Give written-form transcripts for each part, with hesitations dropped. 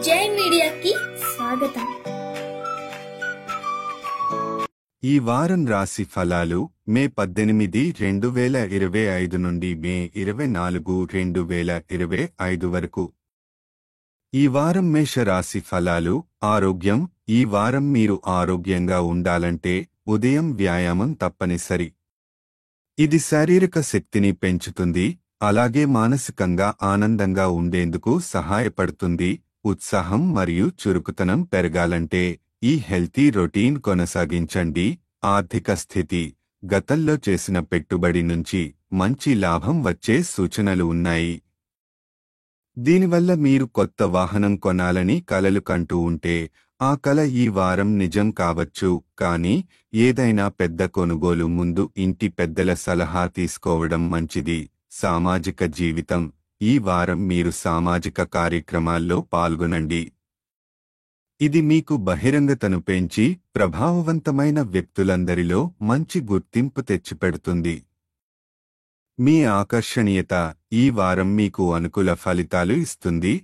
జై మీడియాకి స్వాగతం. ఈ వారం రాశి ఫలాలు మే 18, 2025 నుండి మే 24, 2025 వరకు. ఈ వారం మేష రాశి ఫలాలు. ఆరోగ్యం. ఈ వారం మీరు ఆరోగ్యంగా ఉండాలంటే ఉదయం వ్యాయామం తప్పనిసరి. ఇది శారీరక శక్తిని పెంచుతుంది, అలాగే మానసికంగా ఆనందంగా ఉండేందుకు సహాయపడుతుంది. ఉత్సాహం మరియు చురుకుతనం పెరగాలంటే ఈ హెల్తీ రొటీన్ కొనసాగించండి. ఆర్థిక స్థితి. గతంలో చేసిన పెట్టుబడి నుంచి మంచి లాభం వచ్చే సూచనలు ఉన్నాయి. దీనివల్ల మీరు కొత్త వాహనం కొనాలని కలలు కంటూ ఉంటే ఆ కల ఈ వారం నిజం కావచ్చు. కానీ ఏదైనా పెద్ద కొనుగోలు ముందు ఇంటి పెద్దల సలహా తీసుకోవడం మంచిది. సామాజిక జీవితం. ఈ వారం మీరు సామాజిక కార్యక్రమాల్లో పాల్గొనండి. ఇది మీకు బహిరంగతను పెంచి ప్రభావవంతమైన వ్యక్తులందరిలో మంచి గుర్తింపు తెచ్చిపెడుతుంది. మీ ఆకర్షణీయత. ఈ వారం మీకు అనుకూల ఫలితాలు ఇస్తుంది.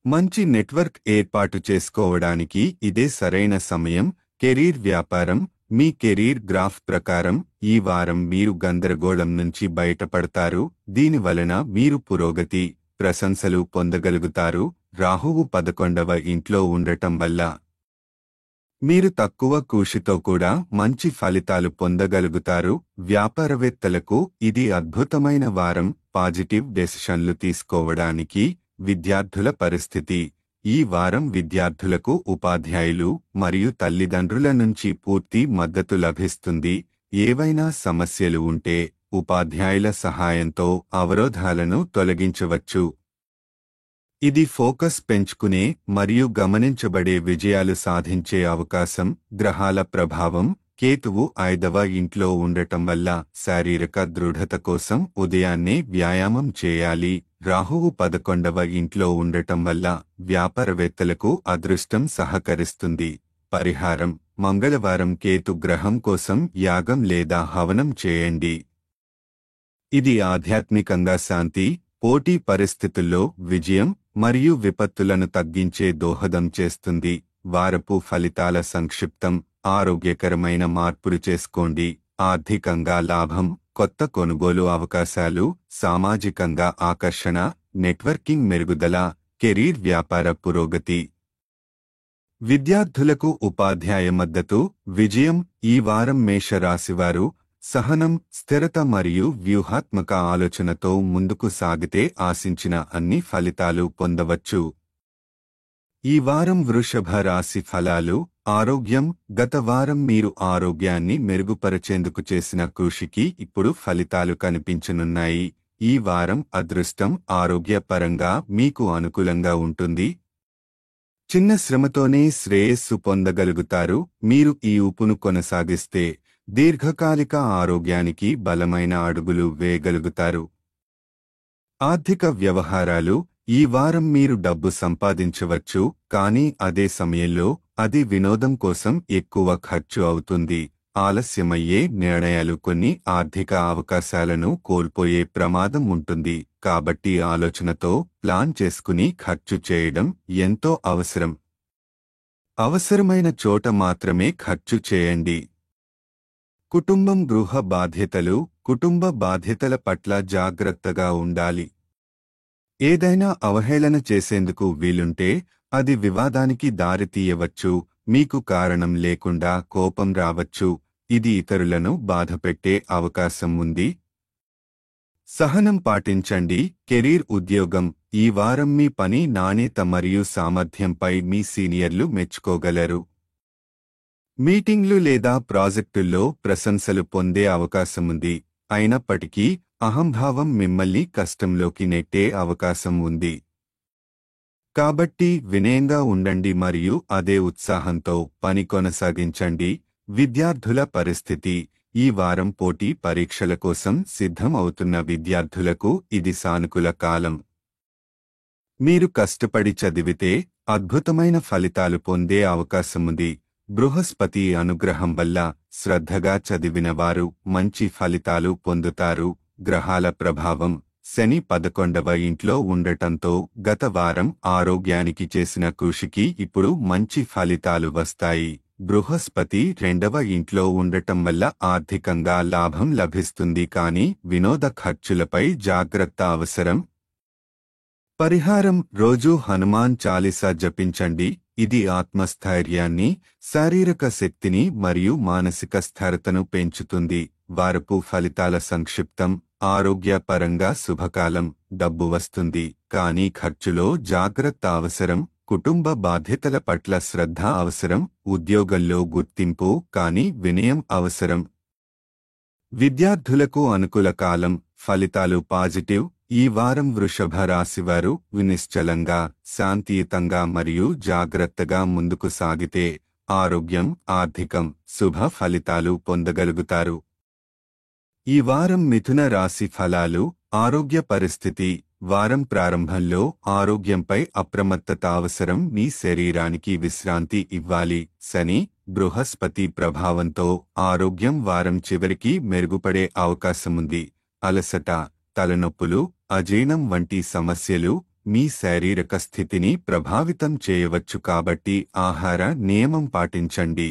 మంచి నెట్వర్క్ ఏర్పాటు చేసుకోవడానికి ఇదే సరైన సమయం. కెరీర్. వ్యాపారం. మీ కెరీర్ గ్రాఫ్ ప్రకారం ఈ వారం మీరు గందరగోళం నుంచి బయటపడతారు. దీనివలన మీరు పురోగతి, ప్రశంసలు పొందగలుగుతారు. రాహువు 11వ ఇంట్లో ఉండటం వల్ల మీరు తక్కువ కృషితో కూడా మంచి ఫలితాలు పొందగలుగుతారు. వ్యాపారవేత్తలకు ఇది అద్భుతమైన వారం. పాజిటివ్ డెసిషన్లు తీసుకోవడానికి. విద్యార్థుల పరిస్థితి. ఈ వారం విద్యార్థులకు ఉపాధ్యాయులు మరియు తల్లిదండ్రుల నుంచి పూర్తి మద్దతు లభిస్తుంది. ఏవైనా సమస్యలు ఉంటే ఉపాధ్యాయుల సహాయంతో అవరోధాలను తొలగించవచ్చు. ఇది ఫోకస్ పెంచుకునే మరియు గమనించబడే విజయాలు సాధించే అవకాశం. గ్రహాల ప్రభావం. కేతువు 5వ ఇంట్లో ఉండటం వల్ల శారీరక దృఢత కోసం ఉదయాన్నే వ్యాయామం చేయాలి. రాహువు 11వ ఇంట్లో ఉండటం వల్ల వ్యాపారవేత్తలకు అదృష్టం సహకరిస్తుంది. పరిహారం. మంగళవారం కేతు గ్రహం కోసం యాగం లేదా హవనం చేయండి. ఇది ఆధ్యాత్మికంగా శాంతి, పోటీ పరిస్థితుల్లో విజయం మరియు విపత్తులను తగ్గించే దోహదం చేస్తుంది. వారపు ఫలితాల సంక్షిప్తం. ఆరోగ్యకరమైన మార్పులు చేసుకోండి. ఆర్థికంగా లాభం, కొత్త కొనుగోలు అవకాశాలు, సామాజికంగా ఆకర్షణ, నెట్వర్కింగ్ మెరుగుదల, కెరీర్ వ్యాపార పురోగతి. విద్యార్థులకు ఉపాధ్యాయ మద్దతు, విజయం. ఈ వారం మేషరాశివారు సహనం, స్థిరత మరియు వ్యూహాత్మక ఆలోచనతో ముందుకు సాగితే ఆశించిన అన్ని ఫలితాలు పొందవచ్చు. ఈ వారం వృషభ రాశి ఫలాలు. ఆరోగ్యం. గత వారం మీరు ఆరోగ్యాన్ని మెరుగుపరచేందుకు చేసిన కృషికి ఇప్పుడు ఫలితాలు కనిపించనున్నాయి. ఈ వారం అదృష్టం ఆరోగ్యపరంగా మీకు అనుకూలంగా ఉంటుంది. చిన్న శ్రమతోనే శ్రేయస్సు పొందగలుగుతారు. మీరు ఈ ఊపును కొనసాగిస్తే దీర్ఘకాలిక ఆరోగ్యానికి బలమైన అడుగులు వేయగలుగుతారు. ఆర్థిక వ్యవహారాలు. ఈ వారం మీరు డబ్బు సంపాదించవచ్చు, కానీ అదే సమయంలో అది వినోదం కోసం ఎక్కువ ఖర్చు అవుతుంది. ఆలస్యమయ్యే నిర్ణయాలు కొన్ని ఆర్థిక అవకాశాలను కోల్పోయే ప్రమాదం ఉంటుంది. కాబట్టి ఆలోచనతో ప్లాన్ చేసుకుని ఖర్చు చేయడం ఎంతో అవసరం. అవసరమైన చోట మాత్రమే ఖర్చు చేయండి. కుటుంబం. గృహ బాధ్యతలు. కుటుంబ బాధ్యతల పట్ల జాగ్రత్తగా ఉండాలి. ఏదైనా అవహేళన చేసేందుకు వీలుంటే అది వివాదానికి దారితీయవచ్చు. మీకు కారణం లేకుండా కోపం రావచ్చు. ఇది ఇతరులను బాధపెట్టే అవకాశం ఉంది. సహనం పాటించండి. కెరీర్. ఉద్యోగం. ఈ వారం మీ పని నాణ్యత మరియు సామర్థ్యంపై మీ సీనియర్లు మెచ్చుకోగలరు. మీటింగ్లు లేదా ప్రాజెక్టుల్లో ప్రశంసలు పొందే అవకాశముంది. అయినప్పటికీ అహంభావం మిమ్మల్ని కష్టంలోకి నెట్టే అవకాశం ఉంది. కాబట్టి వినయంగా ఉండండి మరియు అదే ఉత్సాహంతో పని కొనసాగించండి. విద్యార్థుల పరిస్థితి. ఈ వారం పోటీ పరీక్షల కోసం సిద్ధం అవుతున్న విద్యార్థులకు ఇది సానుకూల కాలం. మీరు కష్టపడి చదివితే అద్భుతమైన ఫలితాలు పొందే అవకాశముంది. బృహస్పతి అనుగ్రహం వల్ల శ్రద్ధగా చదివిన వారు మంచి ఫలితాలు పొందుతారు. గ్రహాల ప్రభావం. శని 11వ ఇంట్లో ఉండటంతో గత వారం ఆరోగ్యానికి చేసిన కృషికి ఇప్పుడు మంచి ఫలితాలు వస్తాయి. బృహస్పతి 2వ ఇంట్లో ఉండటం వల్ల ఆర్థికంగా లాభం లభిస్తుంది, కానీ వినోద ఖర్చులపై జాగ్రత్త అవసరం. పరిహారం: రోజూ హనుమాన్ చాలీసా జపించండి. ఇది ఆత్మస్థైర్యాన్ని, శారీరక శక్తిని మరియు మానసిక స్థిరతను పెంచుతుంది. వారపు ఫలితాల సంక్షిప్తం: ఆరోగ్యపరంగా శుభకాలం, డబ్బు వస్తుంది, కానీ ఖర్చులో జాగ్రత్త అవసరం. కుటుంబ బాధ్యతల పట్ల శ్రద్ధ అవసరం. ఉద్యోగంలో గుర్తింపు, కానీ వినయం అవసరం. విద్యార్థులకు అనుకూల కాలం, ఫలితాలు పాజిటివ్. ఈ వారం వృషభ రాశివారు నిశ్చలంగా, శాంతియుతంగా మరియు జాగ్రత్తగా ముందుకు సాగితే ఆరోగ్యం, ఆర్థికం, శుభ ఫలితాలు పొందగలుగుతారు. ఈ వారం మిథున రాశి ఫలాలు. ఆరోగ్య పరిస్థితి: వారం ప్రారంభంలో ఆరోగ్యంపై అప్రమత్తత అవసరం. మీ శరీరానికి విశ్రాంతి ఇవ్వాలి. శని, బృహస్పతి ప్రభావంతో ఆరోగ్యం వారం చివరికి మెరుగుపడే అవకాశముంది. అలసట, తలనొప్పులు, అజీర్ణం వంటి సమస్యలు మీ శారీరక స్థితిని ప్రభావితం చేయవచ్చు, కాబట్టి ఆహార నియమం పాటించండి.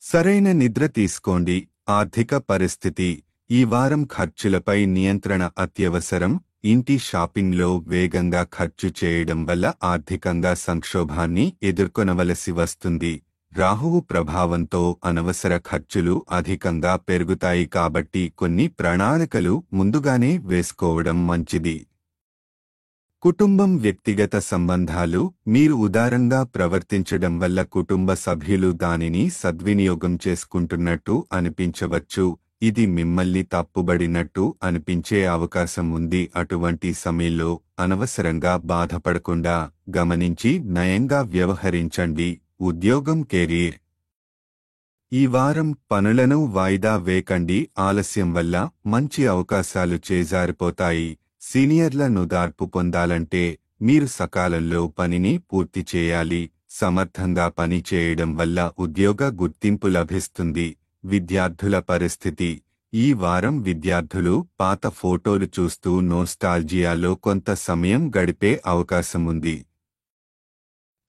సరైన నిద్ర తీసుకోండి. ఆర్థిక పరిస్థితి: ఈ వారం ఖర్చులపై నియంత్రణ అత్యవసరం. ఇంటి షాపింగ్లో వేగంగా ఖర్చు చేయడం వల్ల ఆర్థికంగా సంక్షోభాన్ని ఎదుర్కొనవలసి వస్తుంది. రాహువు ప్రభావంతో అనవసర ఖర్చులు అధికంగా పెరుగుతాయి, కాబట్టి కొన్ని ప్రణాళికలు ముందుగానే వేసుకోవడం మంచిది. కుటుంబం, వ్యక్తిగత సంబంధాలు: మీరు ఉదారంగా ప్రవర్తించడం వల్ల కుటుంబ సభ్యులు దానిని సద్వినియోగం చేసుకుంటున్నట్టు అనిపించవచ్చు. ఇది మిమ్మల్ని తప్పుబడినట్టు అనిపించే అవకాశం ఉంది. అటువంటి సమయంలో అనవసరంగా బాధపడకుండా గమనించి నయంగా వ్యవహరించండి. ఉద్యోగం, కెరీర్: ఈ వారం పనులను వాయిదా వేయకండి. ఆలస్యం వల్ల మంచి అవకాశాలు చేజారిపోతాయి. సీనియర్ల నుదార్పు పొందాలంటే మీరు సకాలంలో పనిని పూర్తి చేయాలి. సమర్థంగా పని చేయడం వల్ల ఉద్యోగ గుర్తింపు లభిస్తుంది. విద్యార్థుల పరిస్థితి: ఈ వారం విద్యార్థులు పాత ఫోటోలు చూస్తూ నోస్టాల్జియాలో కొంత సమయం గడిపే అవకాశముంది.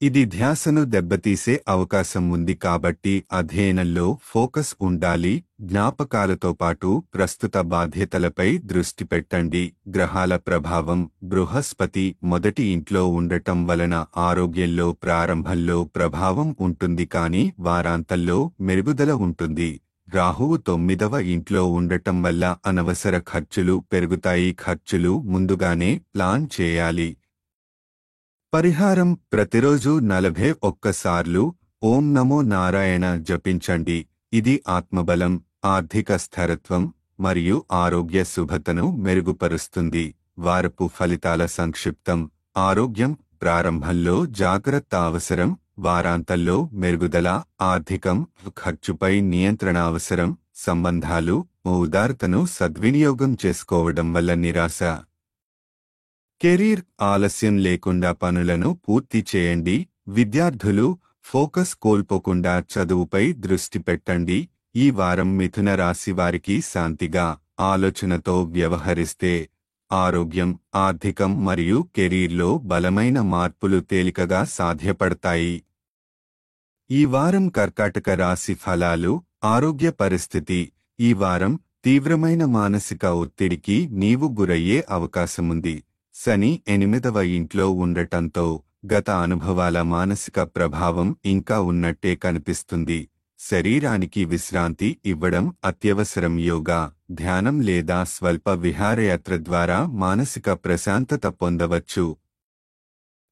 ఇది ధ్యాసను దెబ్బతీసే అవకాశం ఉంది, కాబట్టి అధ్యయనంలో ఫోకస్ ఉండాలి. జ్ఞాపకాలతో పాటు ప్రస్తుత బాధ్యతలపై దృష్టి పెట్టండి. గ్రహాల ప్రభావం: బృహస్పతి మొదటి ఇంట్లో ఉండటం వలన ఆరోగ్యంలో ప్రారంభంలో ప్రభావం ఉంటుంది, కానీ వారాంతంలో మెరుగుదల ఉంటుంది. రాహువు 9వ ఇంట్లో ఉండటం వల్ల అనవసర ఖర్చులు పెరుగుతాయి. ఖర్చులు ముందుగానే ప్లాన్ చేయాలి. పరిహారం: ప్రతిరోజు 41 సార్లు ఓం నమో నారాయణ జపించండి. ఇది ఆత్మబలం, ఆర్థిక స్థిరత్వం మరియు ఆరోగ్య శుభతను మెరుగుపరుస్తుంది. వారపు ఫలితాల సంక్షిప్తం: ఆరోగ్యం ప్రారంభంలో జాగ్రత్త అవసరం. వారాంతంలో మెరుగుదల. ఆర్థికం, ఖర్చుపై నియంత్రణ అవసరం. సంబంధాలు, ఉదారతను సద్వినియోగం చేసుకోవడం వల్ల నిరాశ. కెరీర్: ఆలస్యం లేకుండా పనులను పూర్తి చేయండి. విద్యార్థులు ఫోకస్ కోల్పోకుండా చదువుపై దృష్టి పెట్టండి. ఈ వారం మిథున రాశి వారికి శాంతిగా, ఆలోచనతో వ్యవహరిస్తే ఆరోగ్యం, ఆర్థికం మరియు కెరీర్లో బలమైన మార్పులు తేలికగా సాధ్యపడతాయి. ఈ వారం కర్కాటక రాశి ఫలాలు. ఆరోగ్య పరిస్థితి: ఈ వారం తీవ్రమైన మానసిక ఒత్తిడికి నీవు గురయ్యే అవకాశముంది. శని 8వ ఇంట్లో ఉండటంతో గత అనుభవాల మానసిక ప్రభావం ఇంకా ఉన్నట్టే కనిపిస్తుంది. శరీరానికి విశ్రాంతి ఇవ్వడం అత్యవసరం. యోగా, ధ్యానం లేదా స్వల్ప విహారయాత్ర ద్వారా మానసిక ప్రశాంతత పొందవచ్చు.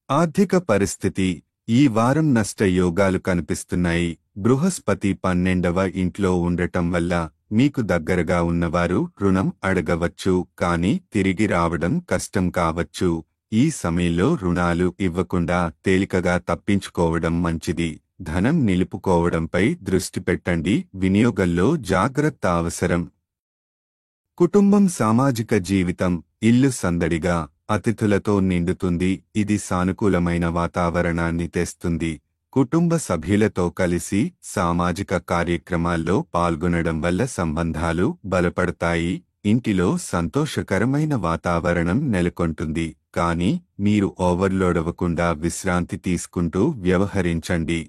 ఆర్థిక పరిస్థితి: ఈ వారం నష్ట యోగాలు కనిపిస్తున్నాయి. బృహస్పతి 12వ ఇంట్లో ఉండటం వల్ల మీకు దగ్గరగా ఉన్నవారు రుణం అడగవచ్చు, కానీ తిరిగి రావడం కష్టం కావచ్చు. ఈ సమయంలో రుణాలు ఇవ్వకుండా తేలికగా తప్పించుకోవడం మంచిది. ధనం నిలుపుకోవడంపై దృష్టి పెట్టండి. వినియోగంలో జాగ్రత్త అవసరం. కుటుంబం, సామాజిక జీవితం: ఇల్లు సందడిగా, అతిథులతో నిండుతుంది. ఇది సానుకూలమైన వాతావరణాన్ని తెస్తుంది. కుటుంబ సభ్యులతో కలిసి సామాజిక కార్యక్రమాల్లో పాల్గొనడం వల్ల సంబంధాలు బలపడతాయి. ఇంటిలో సంతోషకరమైన వాతావరణం నెలకొంటుంది, కానీ మీరు ఓవర్లోడ్ అవ్వకుండా విశ్రాంతి తీసుకుంటూ వ్యవహరించండి.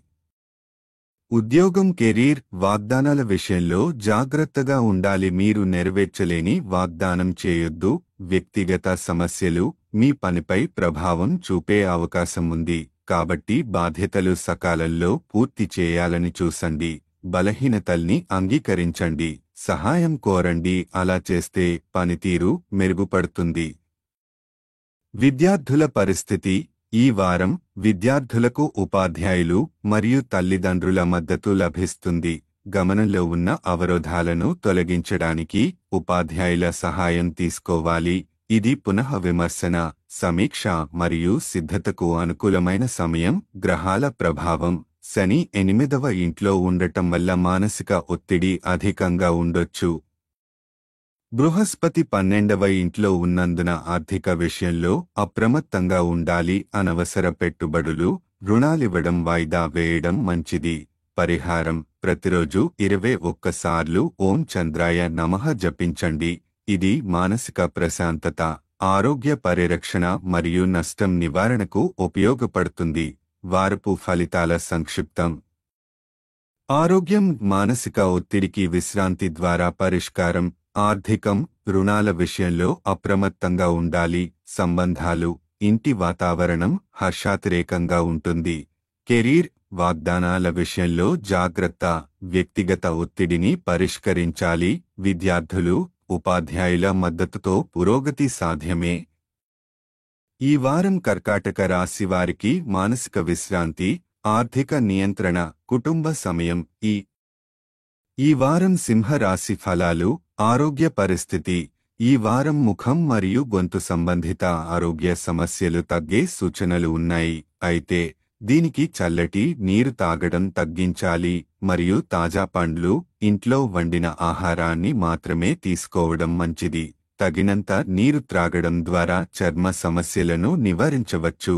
ఉద్యోగం కెరీర్ వాగ్దానాల విషయంలో జాగ్రత్తగా ఉండాలి. మీరు నెరవేర్చలేని వాగ్దానం చేయొద్దు. వ్యక్తిగత సమస్యలు మీ పనిపై ప్రభావం చూపే అవకాశం ఉంది, కాబట్టి బాధ్యతలు సకాలంలో పూర్తి చేయాలని చూసండి. బలహీనతల్ని అంగీకరించండి, సహాయం కోరండి. అలా చేస్తే పనితీరు మెరుగుపడుతుంది. విద్యార్థుల పరిస్థితి ఈ వారం విద్యార్థులకు ఉపాధ్యాయులు మరియు తల్లిదండ్రుల మద్దతు లభిస్తుంది. గమనంలో ఉన్న అవరోధాలను తొలగించడానికి ఉపాధ్యాయుల సహాయం తీసుకోవాలి. ఇది పునఃవిమర్శన, సమీక్ష మరియు సిద్ధతకు అనుకూలమైన సమయం. గ్రహాల ప్రభావం శని 8వ ఇంట్లో ఉండటం వల్ల మానసిక ఒత్తిడి అధికంగా ఉండొచ్చు. బృహస్పతి 12వ ఇంట్లో ఉన్నందున ఆర్థిక విషయంలో అప్రమత్తంగా ఉండాలి. అనవసర పెట్టుబడులు, రుణాలివ్వడం వాయిదా వేయడం మంచిది. పరిహారం ప్రతిరోజు 21 సార్లు ఓం చంద్రాయ నమః జపించండి. ఇది మానసిక ప్రశాంతత, ఆరోగ్య పరిరక్షణ మరియు నష్టం నివారణకు ఉపయోగపడుతుంది. వారపు ఫలితాల సంక్షిప్తం. ఆరోగ్యం మానసిక ఒత్తిడికి విశ్రాంతి ద్వారా పరిష్కారం. ఆర్థికం రుణాల విషయంలో అప్రమత్తంగా ఉండాలి. సంబంధాలు ఇంటి వాతావరణం హర్షాతిరేకంగా ఉంటుంది. కెరీర్ వాగ్దానాల విషయంలో జాగ్రత్త, వ్యక్తిగత ఒత్తిడిని పరిష్కరించాలి. విద్యార్థులు ఉపాధ్యాయుల మద్దతుతో పురోగతి సాధ్యమే. ఈ వారం కర్కాటక రాశి వారికి మానసిక విశ్రాంతి, ఆర్థిక నియంత్రణ, కుటుంబ సమయం. ఈ వారం సింహ రాశి ఫలాలు. ఆరోగ్య పరిస్థితి ఈ వారం ముఖం మరియు గొంతు సంబంధిత ఆరోగ్య సమస్యలు తగ్గే సూచనలు ఉన్నాయి. అయితే దీనికి చల్లటి నీరు తాగడం తగ్గించాలి మరియు తాజా పండ్లు, ఇంట్లో వండిన ఆహారాన్ని మాత్రమే తీసుకోవడం మంచిది. తగినంత నీరు త్రాగడం ద్వారా చర్మ సమస్యలను నివారించవచ్చు.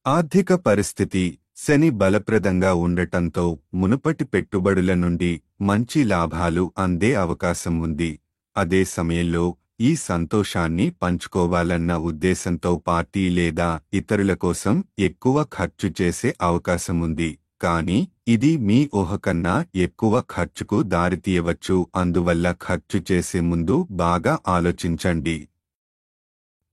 ఆర్థిక పరిస్థితి శని బలప్రదంగా ఉండటంతో మునుపటి పెట్టుబడుల నుండి మంచి లాభాలు అందే అవకాశం ఉంది. అదే సమయంలో ఈ సంతోషాన్ని పంచుకోవాలన్న ఉద్దేశంతో పార్టీ లేదా ఇతరుల కోసం ఎక్కువ ఖర్చు చేసే అవకాశం ఉంది. కానీ ఇది మీ ఊహ కన్నా ఎక్కువ ఖర్చుకు దారితీయవచ్చు. అందువల్ల ఖర్చు చేసే ముందు బాగా ఆలోచించండి.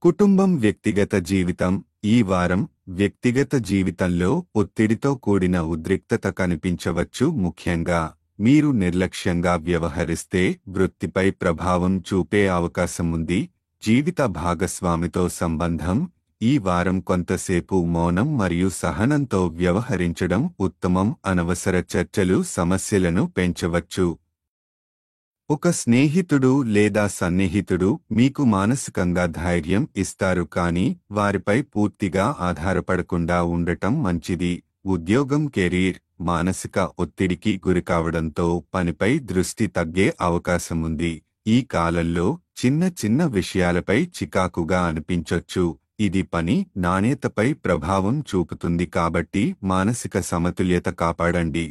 కుటుంబం వ్యక్తిగత జీవితం ఈ వారం వ్యక్తిగత జీవితంలో ఒత్తిడితో కూడిన ఉద్రిక్తత కనిపించవచ్చు. ముఖ్యంగా మీరు నిర్లక్ష్యంగా వ్యవహరిస్తే వృత్తిపై ప్రభావం చూపే అవకాశం ఉంది. జీవిత భాగస్వామితో సంబంధం ఈ వారం కొంతసేపు మౌనం మరియు సహనంతో వ్యవహరించడం ఉత్తమం. అనవసర చర్చలు సమస్యలను పెంచవచ్చు. ఒక స్నేహితుడు లేదా సన్నిహితుడు మీకు మానసికంగా ధైర్యం ఇస్తారు, కానీ వారిపై పూర్తిగా ఆధారపడకుండా ఉండటం మంచిది. ఉద్యోగం కెరీర్ మానసిక ఒత్తిడికి గురికావడంతో పనిపై దృష్టి తగ్గే అవకాశముంది. ఈ కాలంలో చిన్న చిన్న విషయాలపై చికాకుగా అనిపించొచ్చు. ఇది పని నాణ్యతపై ప్రభావం చూపుతుంది, కాబట్టి మానసిక సమతుల్యత కాపాడండి.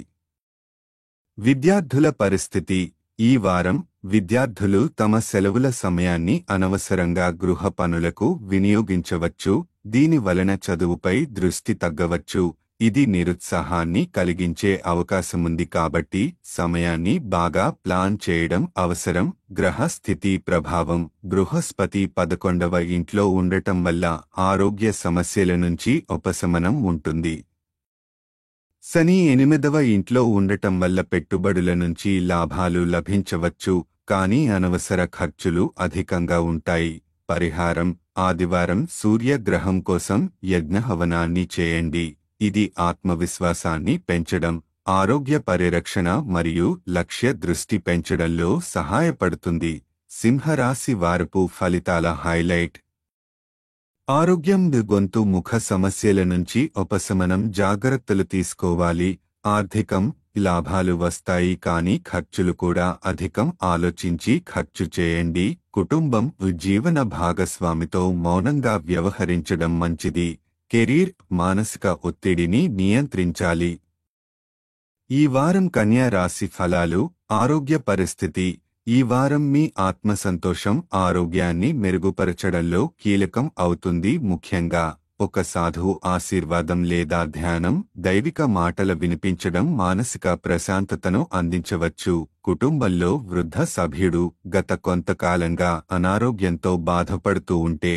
విద్యార్థుల పరిస్థితి ఈ వారం విద్యార్థులు తమ సెలవుల సమయాన్ని అనవసరంగా గృహ పనులకు వినియోగించవచ్చు. దీని వలన చదువుపై దృష్టి తగ్గవచ్చు. ఇది నిరుత్సాహాన్ని కలిగించే అవకాశముంది, కాబట్టి సమయాన్ని బాగా ప్లాన్ చేయడం అవసరం. గ్రహ స్థితి ప్రభావం బృహస్పతి 11వ ఇంట్లో ఉండటం వల్ల ఆరోగ్య సమస్యల నుంచి ఉపశమనం ఉంటుంది. శని 8వ ఇంట్లో ఉండటం వల్ల పెట్టుబడుల నుంచి లాభాలు లభించవచ్చు, కానీ అనవసర ఖర్చులు అధికంగా ఉంటాయి. పరిహారం ఆదివారం సూర్యగ్రహం కోసం యజ్ఞహవనాన్ని చేయండి. ఇది ఆత్మవిశ్వాసాన్ని పెంచడం, ఆరోగ్య పరిరక్షణ మరియు లక్ష్య దృష్టి పెంచడంలో సహాయపడుతుంది. సింహరాశి వారపు ఫలితాల హైలైట్. ఆరోగ్యం గొంతు ముఖ సమస్యల నుంచి ఉపశమనం. జాగ్రత్తలు తీసుకోవాలి. ఆర్థికం లాభాలు వస్తాయి, కానీ ఖర్చులు కూడా అధికం. ఆలోచించి ఖర్చు చేయండి. కుటుంబం జీవన భాగస్వామితో మౌనంగా వ్యవహరించడం మంచిది. కెరీర్ మానసిక ఒత్తిడిని నియంత్రించాలి. ఈ వారం కన్యా రాశి ఫలాలు. ఆరోగ్య పరిస్థితి ఈ వారం మీ ఆత్మసంతోషం ఆరోగ్యాన్ని మెరుగుపరచడంలో కీలకం అవుతుంది. ముఖ్యంగా ఒక సాధువు ఆశీర్వాదం లేదా ధ్యానం, దైవిక మాటల వినిపించడం మానసిక ప్రశాంతతను అందించవచ్చు. కుటుంబంలో వృద్ధ సభ్యుడు గత కొంతకాలంగా అనారోగ్యంతో బాధపడుతూ ఉంటే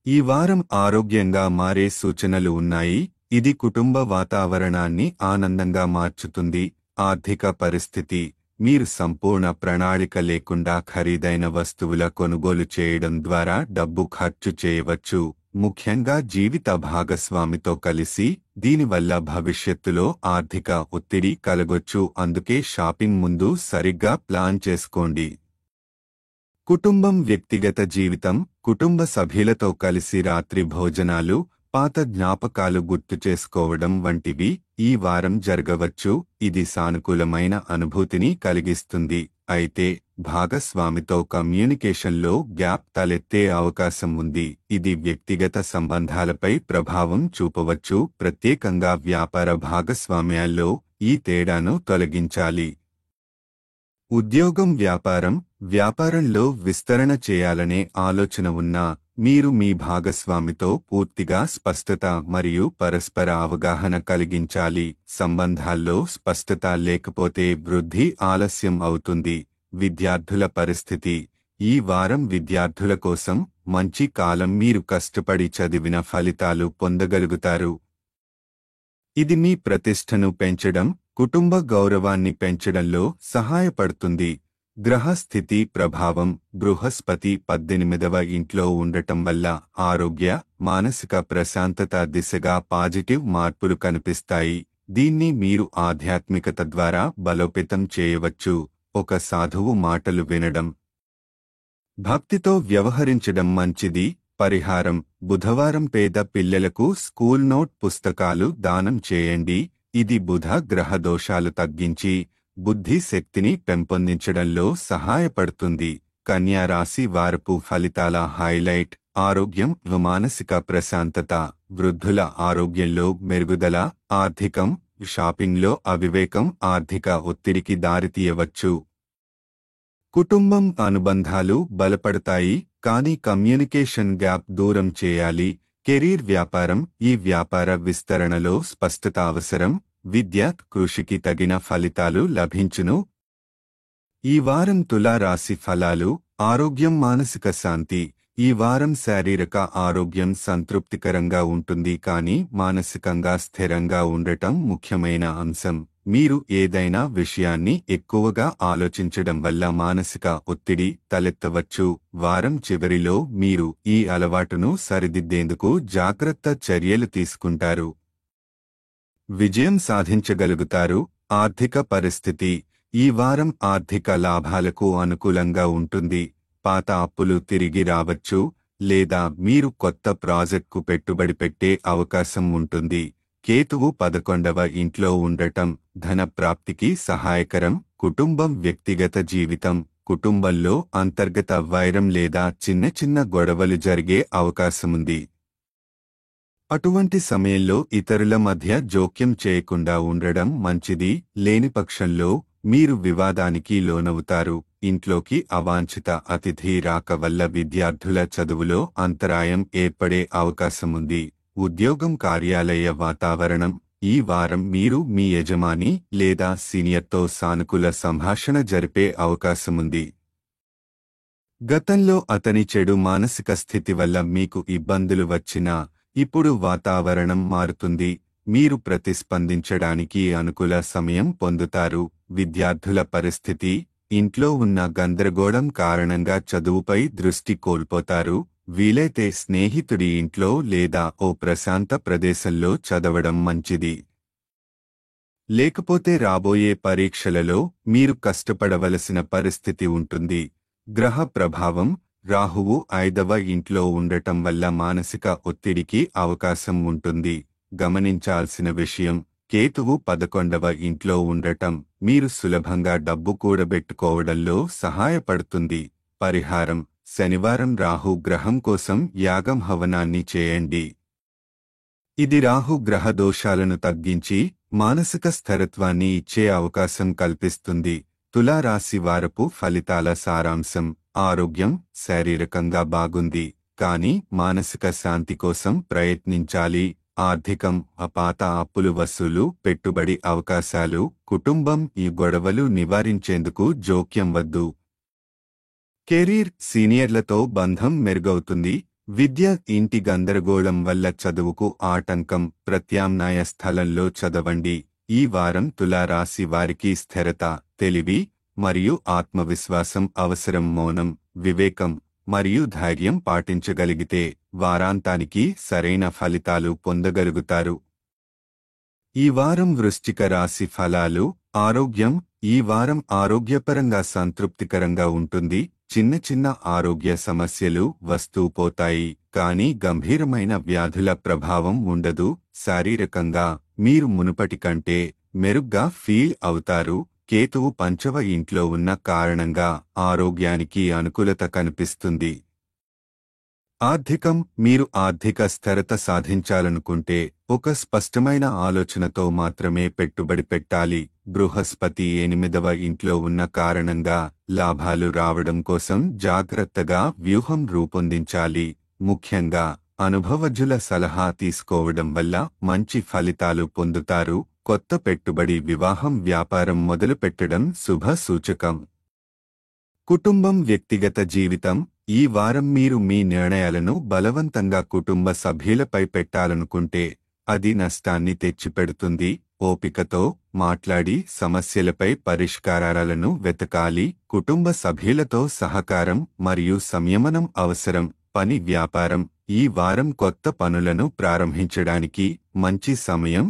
ఈ వారం ఆరోగ్యంగా మారే సూచనలు ఉన్నాయి. ఇది కుటుంబ వాతావరణాన్ని ఆనందంగా మార్చుతుంది. ఆర్థిక పరిస్థితి: మీరు సంపూర్ణ ప్రణాళిక లేకుండా ఖరీదైన వస్తువుల కొనుగోలు చేయడం ద్వారా డబ్బు ఖర్చు చేయవచ్చు, ముఖ్యంగా జీవిత భాగస్వామితో కలిసి. దీనివల్ల భవిష్యత్తులో ఆర్థిక ఒత్తిడి కలగొచ్చు, అందుకే షాపింగ్ ముందు సరిగ్గా ప్లాన్ చేసుకోండి. కుటుంబం వ్యక్తిగత జీవితం: కుటుంబ సభ్యులతో కలిసి రాత్రి భోజనాలు, పాత జ్ఞాపకాలు గుర్తు చేసుకోవడం వంటివి ఈ వారం జరగవచ్చు. ఇది సానుకూలమైన అనుభూతిని కలిగిస్తుంది. అయితే భాగస్వామితో కమ్యూనికేషన్లో గ్యాప్ తలెత్తే అవకాశం ఉంది. ఇది వ్యక్తిగత సంబంధాలపై ప్రభావం చూపవచ్చు. ప్రత్యేకంగా వ్యాపార భాగస్వామ్యాల్లో ఈ తేడాను తొలగించాలి. ఉద్యోగం వ్యాపారంలో విస్తరణ చేయాలనే ఆలోచన ఉన్నా మీరు మీ భాగస్వామితో పూర్తిగా స్పష్టత మరియు పరస్పర అవగాహన కలిగించాలి. సంబంధాల్లో స్పష్టత లేకపోతే వృద్ధి ఆలస్యం అవుతుంది. విద్యార్థుల పరిస్థితి: ఈ వారం విద్యార్థుల కోసం మంచి కాలం. మీరు కష్టపడి చదివిన ఫలితాలు పొందగలుగుతారు. ఇది మీ ప్రతిష్టను పెంచడం, కుటుంబ గౌరవాన్ని పెంచడంలో సహాయపడుతుంది. గ్రహస్థితి ప్రభావం: బృహస్పతి 18వ ఇంట్లో ఉండటం వల్ల ఆరోగ్య, మానసిక ప్రశాంతత దిశగా పాజిటివ్ మార్పులు కనిపిస్తాయి. దీన్ని మీరు ఆధ్యాత్మికత ద్వారా బలోపేతం చేయవచ్చు. ఒక సాధువు మాటలు వినడం, భక్తితో వ్యవహరించడం మంచిది. పరిహారం: బుధవారం పేద పిల్లలకు స్కూల్ నోట్ పుస్తకాలు దానం చేయండి. ఇది బుధ గ్రహ దోషాలు తగ్గించి బుద్ధి శక్తిని పెంపొందించడంలో సహాయపడుతుంది. కన్యా రాశి వారపు ఫలితాల హైలైట్: ఆరోగ్యం, మానసిక ప్రశాంతత, వృద్ధుల ఆరోగ్యంలో మెరుగుదల. ఆర్థికం: షాపింగ్లో అవివేకం ఆర్థిక ఒత్తిడికి దారితీయవచ్చు. కుటుంబం అనుబంధాలు బలపడతాయి, కానీ కమ్యూనికేషన్ గ్యాప్ దూరం చేయాలి. కెరీర్ వ్యాపారం: ఈ వ్యాపార విస్తరణలో స్పష్టత అవసరం. విద్య: కృషికి తగిన ఫలితాలు లభించును. ఈ వారం తులా రాశి ఫలాలు: ఆరోగ్యం, మానసిక శాంతి. ఈ వారం శారీరక ఆరోగ్యం సంతృప్తికరంగా ఉంటుంది, కానీ మానసికంగా స్థిరంగా ఉండటం ముఖ్యమైన అంశం. మీరు ఏదైనా విషయాన్ని ఎక్కువగా ఆలోచించడం వల్ల మానసిక ఒత్తిడి తలెత్తవచ్చు. వారం చివరిలో మీరు ఈ అలవాటును సరిదిద్దేందుకు జాగ్రత్త చర్యలు తీసుకుంటారు. విజయం సాధించగలుగుతారు. ఆర్థిక పరిస్థితి: ఈ వారం ఆర్థిక లాభాలకు అనుకూలంగా ఉంటుంది. పాత అప్పులు తిరిగి రావచ్చు, లేదా మీరు కొత్త ప్రాజెక్టుకు పెట్టుబడి పెట్టే అవకాశం ఉంటుంది. కేతువు 11వ ఇంట్లో ఉండటం ధన ప్రాప్తికి సహాయకరం. కుటుంబం వ్యక్తిగత జీవితం: కుటుంబంలో అంతర్గత వైరం లేదా చిన్న చిన్న గొడవలు జరిగే అవకాశముంది. అటువంటి సమయంలో ఇతరుల మధ్య జోక్యం చేయకుండా ఉండడం మంచిది. లేని పక్షంలో మీరు వివాదానికి లోనవుతారు. ఇంట్లోకి అవాంఛిత అతిథి రాక వల్ల విద్యార్థుల చదువులో అంతరాయం ఏర్పడే అవకాశముంది. ఉద్యోగం, కార్యాలయ వాతావరణం: ఈ వారం మీరు మీ యజమాని లేదా సీనియర్తో సానుకూల సంభాషణ జరిపే అవకాశముంది. గతంలో అతని చెడు మానసిక స్థితి వల్ల మీకు ఇబ్బందులు వచ్చినా ఇప్పుడు వాతావరణం మారుతుంది. మీరు ప్రతిస్పందించడానికి అనుకూల సమయం పొందుతారు. విద్యార్థుల పరిస్థితి: ఇంట్లో ఉన్న గందరగోళం కారణంగా చదువుపై దృష్టి కోల్పోతారు. వీలైతే స్నేహితుడి ఇంట్లో లేదా ఓ ప్రశాంత ప్రదేశంలో చదవడం మంచిది. లేకపోతే రాబోయే పరీక్షలలో మీరు కష్టపడవలసిన పరిస్థితి ఉంటుంది. గ్రహ ప్రభావం: రాహువు 5వ ఇంట్లో ఉండటం వల్ల మానసిక ఒత్తిడికి అవకాశం ఉంటుంది. గమనించాల్సిన విషయం: కేతువు 11వ ఇంట్లో ఉండటం మీరు సులభంగా డబ్బు కూడబెట్టుకోవడంలో సహాయపడుతుంది. పరిహారం: శనివారం రాహు గ్రహం కోసం యాగం హవనాన్ని చేయండి. ఇది రాహు గ్రహ దోషాలను తగ్గించి మానసిక స్థిరత్వాన్ని ఇచ్చే అవకాశం కల్పిస్తుంది. తులారాశి వారపు ఫలితాల సారాంశం. ఆరోగ్యం శారీరకంగా బాగుంది, కానీ మానసిక శాంతి కోసం ప్రయత్నించాలి. ఆర్థికం పాత అప్పులు వసూలు, పెట్టుబడి అవకాశాలు. కుటుంబం ఈ గొడవలు నివారించేందుకు జోక్యం వద్దు. కెరీర్ సీనియర్లతో బంధం మెరుగవుతుంది. విద్య ఇంటి గందరగోళం వల్ల చదువుకు ఆటంకం. ప్రత్యామ్నాయ స్థలంలో చదవండి. ఈ వారం తులారాశి వారికి స్థిరత, తెలివి మరియు ఆత్మవిశ్వాసం అవసరం. మౌనం, వివేకం మరియు ధైర్యం పాటించగలిగితే వారాంతానికి సరైన ఫలితాలు పొందగలుగుతారు. ఈ వారం వృశ్చిక రాశి ఫలాలు. ఆరోగ్యం ఈ వారం ఆరోగ్యపరంగా సంతృప్తికరంగా ఉంటుంది. చిన్న చిన్న ఆరోగ్య సమస్యలు వస్తూ పోతాయి, కానీ గంభీరమైన వ్యాధుల ప్రభావం ఉండదు. శారీరకంగా మీరు మునుపటి కంటే మెరుగ్గా ఫీల్ అవుతారు. కేతువు పంచవ ఇంట్లో ఉన్న కారణంగా ఆరోగ్యానికి అనుకూలత కనిపిస్తుంది. ఆర్థికం మీరు ఆర్థిక స్థిరత సాధించాలనుకుంటే ఒక స్పష్టమైన ఆలోచనతో మాత్రమే పెట్టుబడి పెట్టాలి. బృహస్పతి 8వ ఇంట్లో ఉన్న కారణంగా లాభాలు రావడం కోసం జాగ్రత్తగా వ్యూహం రూపొందించాలి. ముఖ్యంగా అనుభవజ్ఞుల సలహా తీసుకోవడం వల్ల మంచి ఫలితాలు పొందుతారు. కొత్త పెట్టుబడి, వివాహం, వ్యాపారం మొదలుపెట్టడం శుభ సూచకం. కుటుంబం వ్యక్తిగత జీవితం ఈ వారం మీరు మీ నిర్ణయాలను బలవంతంగా కుటుంబ సభ్యులపై పెట్టాలనుకుంటే అది నష్టాన్ని తెచ్చిపెడుతుంది. ఓపికతో మాట్లాడి సమస్యలపై పరిష్కారాలను వెతకాలి. కుటుంబ సభ్యులతో సహకారం మరియు సంయమనం అవసరం. పని, వ్యాపారం ఈ వారం కొత్త పనులను ప్రారంభించడానికి మంచి సమయం.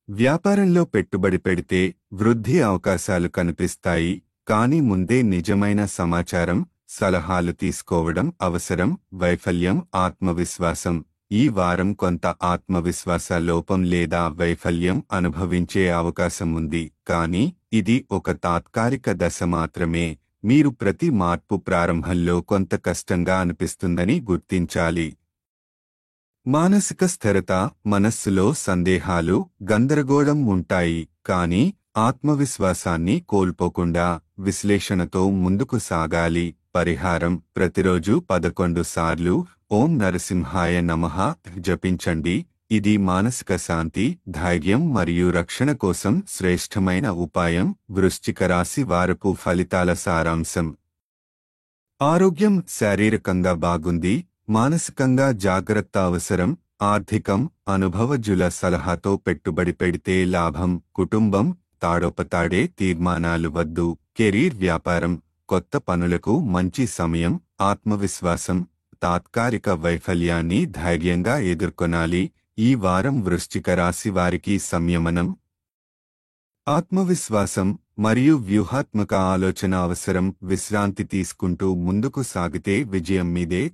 వ్యాపారంలో పెట్టుబడి పెడితే వృద్ధి అవకాశాలు కనిపిస్తాయి, కానీ ముందే నిజమైన సమాచారం, సలహాలు తీసుకోవడం అవసరం. వైఫల్యం, ఆత్మవిశ్వాసం ఈ వారం కొంత ఆత్మవిశ్వాస లోపం లేదా వైఫల్యం అనుభవించే అవకాశం ఉంది, కానీ ఇది ఒక తాత్కాలిక దశ మాత్రమే. మీరు ప్రతి మార్పు ప్రారంభంలో కొంత కష్టంగా అనిపిస్తుందని గుర్తించాలి. మానసిక స్థిరత మనస్సులో సందేహాలు, గందరగోళం ఉంటాయి, కానీ ఆత్మవిశ్వాసాన్ని కోల్పోకుండా విశ్లేషణతో ముందుకు సాగాలి. పరిహారం ప్రతిరోజు 11 సార్లు ఓం నరసింహాయ నమః జపించండి. ఇది మానసిక శాంతి, ధైర్యం మరియు రక్షణ కోసం శ్రేష్టమైన ఉపాయం. వృశ్చిక రాశి వారపు ఫలితాల సారాంశం. ఆరోగ్యం శారీరకంగా బాగుంది, మానసికంగా జాగ్రత్త అవసరం. ఆర్థికం అనుభవజ్ఞుల సలహాతో పెట్టుబడి పెడితే లాభం. కుటుంబం తాడోపతాడే తీర్మానాలు వద్దు. కెరీర్, వ్యాపారం కొత్త పనులకు మంచి సమయం. ఆత్మవిశ్వాసం తాత్కాలిక వైఫల్యాన్ని ధైర్యంగా ఎదుర్కొనాలి. ఈ వారం వృశ్చిక రాశి వారికి సంయమనం, ఆత్మవిశ్వాసం మరియు వ్యూహాత్మక ఆలోచన అవసరం. విశ్రాంతి తీసుకుంటూ ముందుకు సాగితే విజయం మీదే.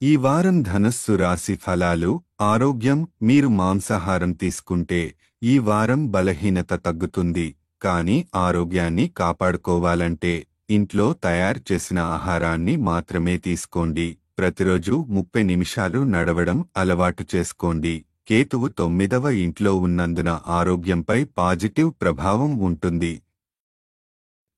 ఈ వారం ధనుస్సు రాశి ఫలాలు. ఆరోగ్యం మీరు మాంసాహారం తీసుకుంటే ఈ వారం బలహీనత తగ్గుతుంది, కానీ ఆరోగ్యాన్ని కాపాడుకోవాలంటే ఇంట్లో తయారు చేసిన ఆహారాన్ని మాత్రమే తీసుకోండి. ప్రతిరోజు 30 నిమిషాలు నడవడం అలవాటు చేసుకోండి. కేతువు 9వ ఇంట్లో ఉన్నందున ఆరోగ్యంపై పాజిటివ్ ప్రభావం ఉంటుంది.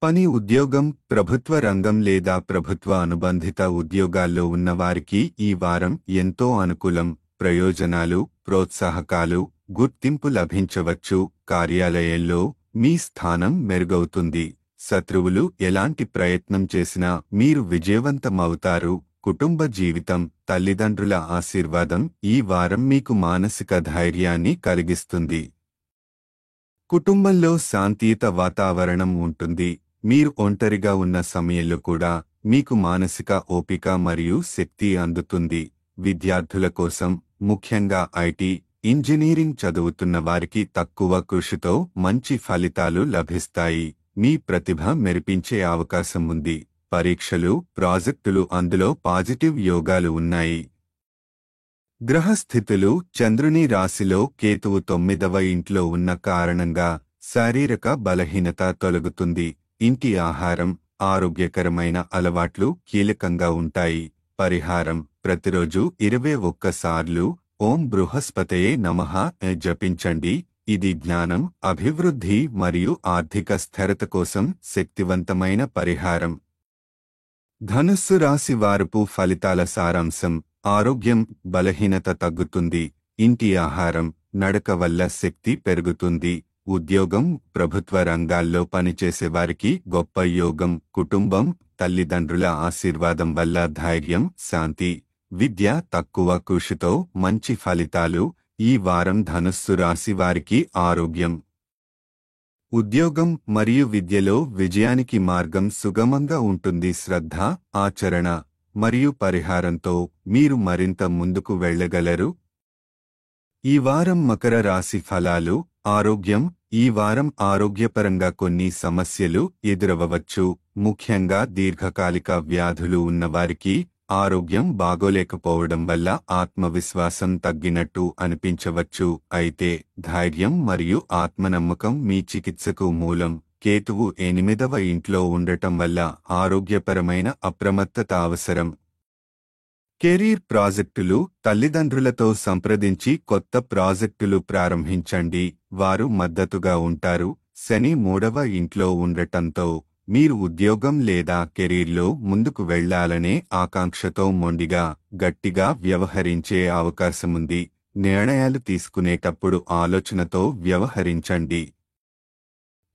పని, ఉద్యోగం ప్రభుత్వ రంగం లేదా ప్రభుత్వ అనుబంధిత ఉద్యోగాల్లో ఉన్నవారికి ఈ వారం ఎంతో అనుకూలం. ప్రయోజనాలు, ప్రోత్సాహకాలు, గుర్తింపు లభించవచ్చు. కార్యాలయంలో మీ స్థానం మెరుగవుతుంది. శత్రువులు ఎలాంటి ప్రయత్నం చేసినా మీరు విజయవంతమవుతారు. కుటుంబ జీవితం తల్లిదండ్రుల ఆశీర్వాదం ఈ వారం మీకు మానసిక ధైర్యాన్ని కలిగిస్తుంది. కుటుంబంలో శాంతియుత వాతావరణం ఉంటుంది. మీరు ఒంటరిగా ఉన్న సమయంలో కూడా మీకు మానసిక ఓపిక మరియు శక్తి అందుతుంది. విద్యార్థుల కోసం, ముఖ్యంగా ఐటీ, ఇంజనీరింగ్ చదువుతున్న వారికి తక్కువ కృషితో మంచి ఫలితాలు లభిస్తాయి. మీ ప్రతిభ మెరిపించే అవకాశం ఉంది. పరీక్షలు, ప్రాజెక్టులు అందులో పాజిటివ్ యోగాలు ఉన్నాయి. గ్రహస్థితులు చంద్రుని రాశిలో కేతువు 9వ ఇంట్లో ఉన్న కారణంగా శారీరక బలహీనత తొలగుతుంది. ఇంటి ఆహారం, ఆరోగ్యకరమైన అలవాట్లు కీలకంగా ఉంటాయి. పరిహారం ప్రతిరోజు 21 సార్లు ఓం బృహస్పతయే నమః జపించండి. ఇది జ్ఞానం, అభివృద్ధి మరియు ఆర్థిక స్థిరత కోసం శక్తివంతమైన పరిహారం. ధనుస్సు రాశి వారపు ఫలితాల సారాంశం: ఆరోగ్యం, బలహీనత తగ్గుతుంది. ఇంటి ఆహారం, నడక వల్ల శక్తి పెరుగుతుంది. ఉద్యోగం, ప్రభుత్వ రంగాల్లో పనిచేసే వారికి గొప్ప యోగం. కుటుంబం, తల్లిదండ్రుల ఆశీర్వాదం వల్ల ధైర్యం, శాంతి. విద్య, తక్కువ కృషితో మంచి ఫలితాలు. ఈ వారం ధనుస్సు రాశి వారికి ఆరోగ్యం, ఉద్యోగం మరియు విద్యలో విజయానికి మార్గం సుగమంగా ఉంటుంది. శ్రద్ధ, ఆచరణ మరియు పరిహారంతో మీరు మరింత ముందుకు వెళ్ళగలరు. ఈ వారం మకర రాశి ఫలాలు. ఆరోగ్యం: ఈ వారం ఆరోగ్యపరంగా కొన్ని సమస్యలు ఎదురవవచ్చు. ముఖ్యంగా దీర్ఘకాలిక వ్యాధులు ఉన్నవారికి ఆరోగ్యం బాగోలేకపోవడం వల్ల ఆత్మవిశ్వాసం తగ్గినట్టు అనిపించవచ్చు. అయితే ధైర్యం మరియు ఆత్మనమ్మకం మీ చికిత్సకు మూలం. కేతువు 8వ ఇంట్లో ఉండటం వల్ల ఆరోగ్యపరమైన అప్రమత్తత అవసరం. కెరీర్ ప్రాజెక్టులు: తల్లిదండ్రులతో సంప్రదించి కొత్త ప్రాజెక్టులు ప్రారంభించండి, వారు మద్దతుగా ఉంటారు. శని 3వ ఇంట్లో ఉండటంతో మీరు ఉద్యోగం లేదా కెరీర్లో ముందుకు వెళ్లాలనే ఆకాంక్షతో మొండిగా, గట్టిగా వ్యవహరించే అవకాశముంది. నిర్ణయాలు తీసుకునేటప్పుడు ఆలోచనతో వ్యవహరించండి.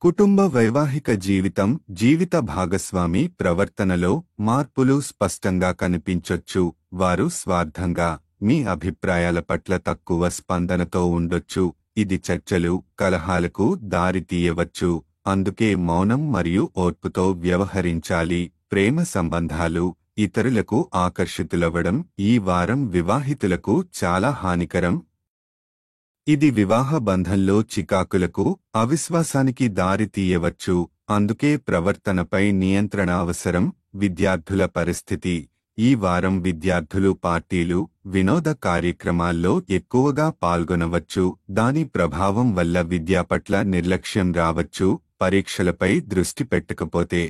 కుటుంబ వైవాహిక జీవితం: జీవిత భాగస్వామి ప్రవర్తనలో మార్పులు స్పష్టంగా కనిపించొచ్చు. వారు స్వార్థంగా, మీ అభిప్రాయాల పట్ల తక్కువ స్పందనతో ఉండొచ్చు. ఇది చర్చలు, కలహాలకు దారితీయవచ్చు. అందుకే మౌనం మరియు ఓర్పుతో వ్యవహరించాలి. ప్రేమ సంబంధాలు: ఇతరులకు ఆకర్షితులవ్వడం ఈ వారం వివాహితులకు చాలా హానికరం. ఇది వివాహ బంధంలో చికాకులకు, అవిశ్వాసానికి దారి తీయవచ్చు. అందుకే ప్రవర్తనపై నియంత్రణ అవసరం. విద్యార్థుల పరిస్థితి: ఈ వారం విద్యార్థులు పార్టీలు, వినోద కార్యక్రమాల్లో ఎక్కువగా పాల్గొనవచ్చు. దాని ప్రభావం వల్ల విద్య పట్ల నిర్లక్ష్యం రావచ్చు. పరీక్షలపై దృష్టి పెట్టకపోతే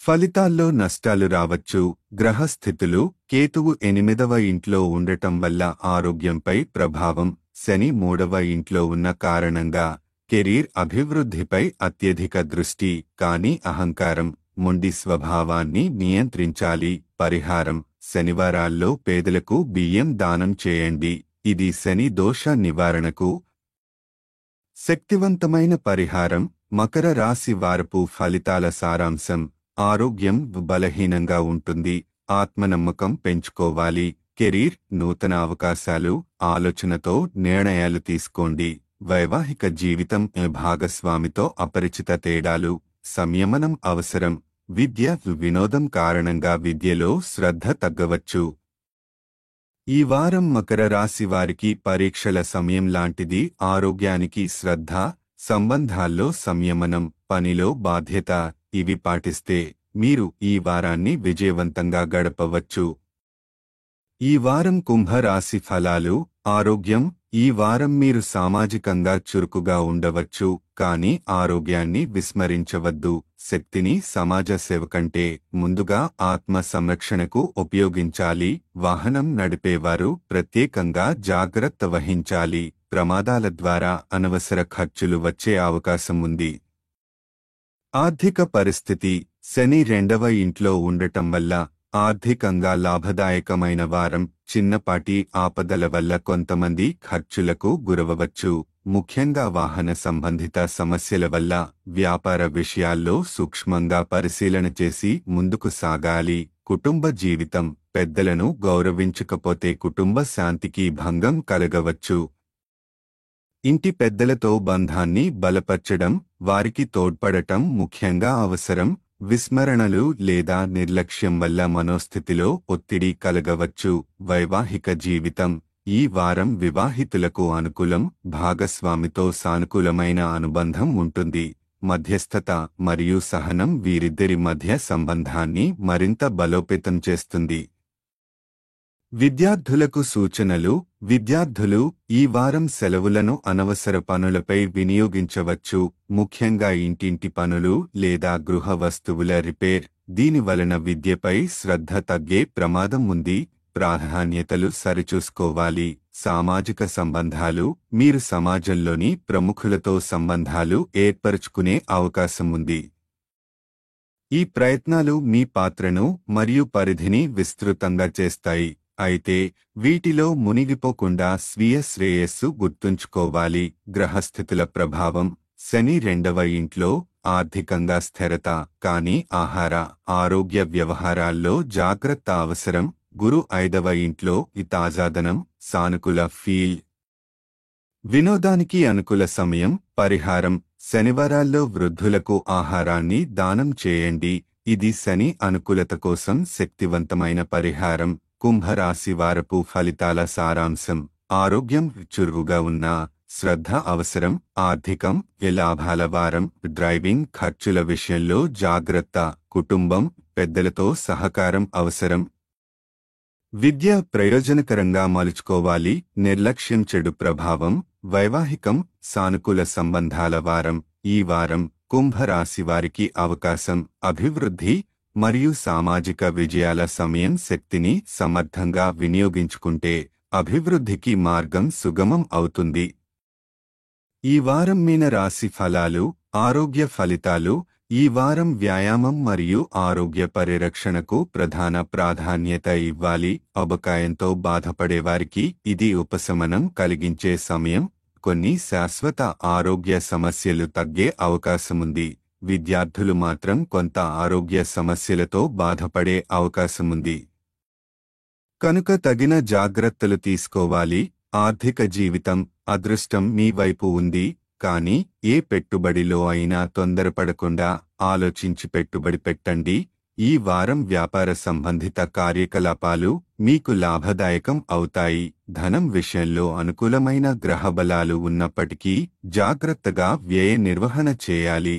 ఫలితాల్లో నష్టాలు రావచ్చు. గ్రహస్థితులు: కేతువు 8వ ఇంట్లో ఉండటం వల్ల ఆరోగ్యంపై ప్రభావం. శని 3వ ఇంట్లో ఉన్న కారణంగా కెరీర్ అభివృద్ధిపై అత్యధిక దృష్టి. కానీ అహంకారం, మొండి స్వభావాన్ని నియంత్రించాలి. పరిహారం: శనివారాల్లో పేదలకు బియ్యం దానం చేయండి. ఇది శని దోష నివారణకు శక్తివంతమైన పరిహారం. మకర రాశి వారపు ఫలితాల సారాంశం: ఆరోగ్యం బలహీనంగా ఉంటుంది. ఆత్మనమ్మకం పెంచుకోవాలి. కెరీర్, నూతన అవకాశాలు, ఆలోచనతో నిర్ణయాలు తీసుకోండి. వైవాహిక జీవితం, భాగస్వామితో అపరిచిత తేడాలు, సంయమనం అవసరం. విద్య, వినోదం కారణంగా విద్యలో శ్రద్ధ తగ్గవచ్చు. ఈ వారం మకర రాశి వారికి పరీక్షల సమయం లాంటిది. ఆరోగ్యానికి శ్రద్ధ, సంబంధాల్లో సంయమనం, పనిలో బాధ్యత ఇవి పాటిస్తే మీరు ఈ వారాన్ని విజయవంతంగా గడపవచ్చు. ఈ వారం కుంభరాశి ఫలాలు. ఆరోగ్యం: ఈ వారం మీరు సామాజికంగా చురుకుగా ఉండవచ్చు, కానీ ఆరోగ్యాన్ని విస్మరించవద్దు. శక్తిని సమాజ సేవ కంటే ముందుగా ఆత్మ సంరక్షణకు ఉపయోగించాలి. వాహనం నడిపేవారు ప్రత్యేకంగా జాగ్రత్త వహించాలి. ప్రమాదాల ద్వారా అనవసర ఖర్చులు వచ్చే అవకాశం ఉంది. ఆర్థిక పరిస్థితి: శని 2వ ఇంట్లో ఉండటం వల్ల ఆర్థికంగా లాభదాయకమైన వారం. చిన్నపాటి ఆపదల వల్ల కొంతమంది ఖర్చులకు గురవవచ్చు. ముఖ్యంగా వాహన సంబంధిత సమస్యల వల్ల వ్యాపార విషయాల్లో సూక్ష్మంగా పరిశీలన చేసి ముందుకు సాగాలి. కుటుంబ జీవితం: పెద్దలను గౌరవించకపోతే కుటుంబ శాంతికి భంగం కలగవచ్చు. ఇంటి పెద్దలతో బంధాన్ని బలపర్చడం, వారికి తోడ్పడటం ముఖ్యంగా అవసరం. విస్మరణలు లేదా నిర్లక్ష్యం వల్ల మనోస్థితిలో ఒత్తిడి కలగవచ్చు. వైవాహిక జీవితం: ఈ వారం వివాహితులకు అనుకూలం. భాగస్వామితో సానుకూలమైన అనుబంధం ఉంటుంది. మధ్యస్థత మరియు సహనం వీరిద్దరి మధ్య సంబంధాన్ని మరింత బలోపేతం చేస్తుంది. విద్యార్థులకు సూచనలు: విద్యార్థులు ఈ వారం సెలవులను అనవసర పనులపై వినియోగించవచ్చు. ముఖ్యంగా ఇంటింటి పనులు లేదా గృహ వస్తువుల రిపేర్. దీని వలన విద్యపై శ్రద్ధ తగ్గే ప్రమాదం ఉంది. ప్రాధాన్యతలు సరిచూసుకోవాలి. సామాజిక సంబంధాలు, మీరు సమాజంలోని ప్రముఖులతో సంబంధాలు ఏర్పరచుకునే అవకాశం ఉంది. ఈ ప్రయత్నాలు మీ పాత్రను మరియు పరిధిని విస్తృతంగా చేస్తాయి. అయితే వీటిలో మునిగిపోకుండా స్వీయ శ్రేయస్సు గుర్తుంచుకోవాలి. గ్రహస్థితుల ప్రభావం. శని 2వ ఇంట్లో ఆర్థికంగా స్థిరత, కానీ ఆహార, ఆరోగ్య వ్యవహారాల్లో జాగ్రత్త అవసరం. గురు 5వ ఇంట్లో తాజాదనం, సానుకూల ఫీల్. వినోదానికి అనుకూల సమయం. పరిహారం. శనివారాల్లో వృద్ధులకు ఆహారాన్ని దానం చేయండి. ఇది శని అనుకూలత కోసం శక్తివంతమైన పరిహారం. కుంభరాశి వారపు ఫలితాల సారాంశం. ఆరోగ్యం చురువుగా ఉన్న శ్రద్ధ అవసరం. ఆర్థికం లాభాల వారం. డ్రైవింగ్ ఖర్చుల విషయంలో జాగ్రత్త. కుటుంబం పెద్దలతో సహకారం అవసరం. విద్య ప్రయోజనకరంగా మలుచుకోవాలి. నిర్లక్ష్యం చెడు ప్రభావం. వైవాహికం సానుకూల సంబంధాల వారం. ఈ వారం కుంభరాశి వారికి అవకాశం, అభివృద్ధి మరియు సామాజిక విజయాల సమయం. శక్తిని సమర్థంగా వినియోగించుకుంటే అభివృద్ధికి మార్గం సుగమం అవుతుంది. ఈ వారం మీన రాశి ఫలాలు. ఆరోగ్య ఫలితాలు. ఈ వారం వ్యాయామం మరియు ఆరోగ్య పరిరక్షణకు ప్రధాన ప్రాధాన్యత ఇవ్వాలి. అబకాయంతో బాధపడేవారికి ఇది ఉపశమనం కలిగించే సమయం. కొన్ని శాశ్వత ఆరోగ్య సమస్యలు తగ్గే అవకాశముంది. విద్యార్థులు మాత్రం కొంత ఆరోగ్య సమస్యలతో బాధపడే అవకాశముంది. కనుక తగిన జాగ్రత్తలు తీసుకోవాలి. ఆర్థిక జీవితం. అదృష్టం మీ వైపు ఉంది, కానీ ఏ పెట్టుబడిలో అయినా తొందరపడకుండా ఆలోచించి పెట్టుబడి పెట్టండి. ఈ వారం వ్యాపార సంబంధిత కార్యకలాపాలు మీకు లాభదాయకం అవుతాయి. ధనం విషయంలో అనుకూలమైన గ్రహబలాలు ఉన్నప్పటికీ జాగ్రత్తగా వ్యయ నిర్వహణ చేయాలి.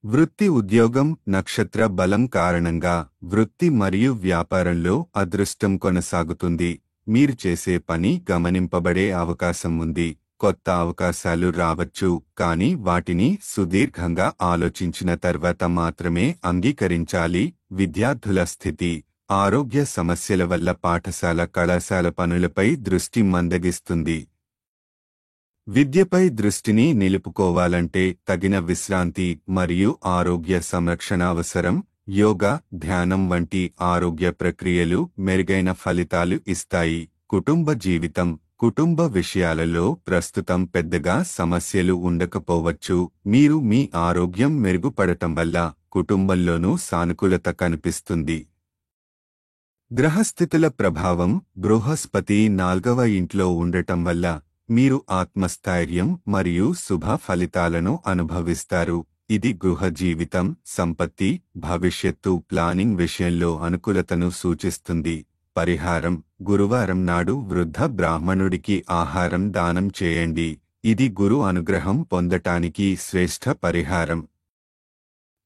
వృత్తి ఉద్యోగం. నక్షత్ర బలం కారణంగా వృత్తి మరియు వ్యాపారంలో అదృష్టం కొనసాగుతుంది. మీరు చేసే పని గమనింపబడే అవకాశం ఉంది. కొత్త అవకాశాలు రావచ్చు, కానీ వాటిని సుదీర్ఘంగా ఆలోచించిన తర్వాత మాత్రమే అంగీకరించాలి. విద్యార్థుల స్థితి. ఆరోగ్య సమస్యల వల్ల పాఠశాల కళాశాల పనులపై దృష్టి మందగిస్తుంది. విద్యపై దృష్టిని నిలుపుకోవాలంటే తగిన విశ్రాంతి మరియు ఆరోగ్య సంరక్షణ అవసరం. యోగా, ధ్యానం వంటి ఆరోగ్య ప్రక్రియలు మెరుగైన ఫలితాలు ఇస్తాయి. కుటుంబ జీవితం. కుటుంబ విషయాలలో ప్రస్తుతం పెద్దగా సమస్యలు ఉండకపోవచ్చు. మీరు మీ ఆరోగ్యం మెరుగుపడటం వల్ల కుటుంబంలోనూ సానుకూలత కనిపిస్తుంది. గ్రహస్థితుల ప్రభావం. బృహస్పతి 4వ ఇంట్లో ఉండటం వల్ల మీరు ఆత్మస్థైర్యం మరియు శుభ ఫలితాలను అనుభవిస్తారు. ఇది గృహ జీవితం, సంపత్తి, భవిష్యత్తు ప్లానింగ్ విషయంలో అనుకూలతను సూచిస్తుంది. పరిహారం. గురువారం నాడు వృద్ధ బ్రాహ్మణుడికి ఆహారం దానం చేయండి. ఇది గురు అనుగ్రహం పొందటానికి శ్రేష్ఠ పరిహారం.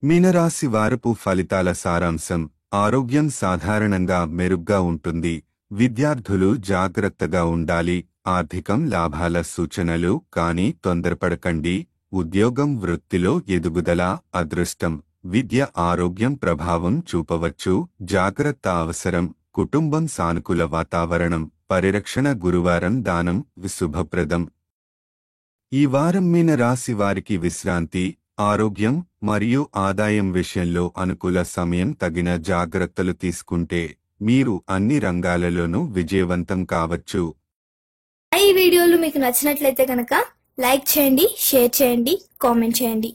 మీనరాశి వారపు ఫలితాల సారాంశం. ఆరోగ్యం సాధారణంగా మెరుగ్గా ఉంటుంది. విద్యార్థులు జాగ్రత్తగా ఉండాలి. ఆర్థికం లాభాల సూచనలు, కానీ తొందరపడకండి. ఉద్యోగం వృత్తిలో ఎదుగుదల. అదృష్టం. విద్య ఆరోగ్యం ప్రభావం చూపవచ్చు. జాగ్రత్త అవసరం. కుటుంబం సానుకూల వాతావరణం. పరిరక్షణ. గురువారం దానం శుభప్రదం. ఈ వారం మీన రాశి వారికి విశ్రాంతి, ఆరోగ్యం మరియు ఆదాయం విషయంలో అనుకూల సమయం. తగిన జాగ్రత్తలు తీసుకుంటే మీరు అన్ని రంగాలలోనూ విజయవంతం కావచ్చు. ఈ వీడియోలు మీకు నచ్చినట్లయితే కనుక లైక్ చేయండి, షేర్ చేయండి, కామెంట్ చేయండి.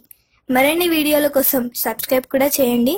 మరిన్ని వీడియోల కోసం సబ్స్క్రైబ్ కూడా చేయండి.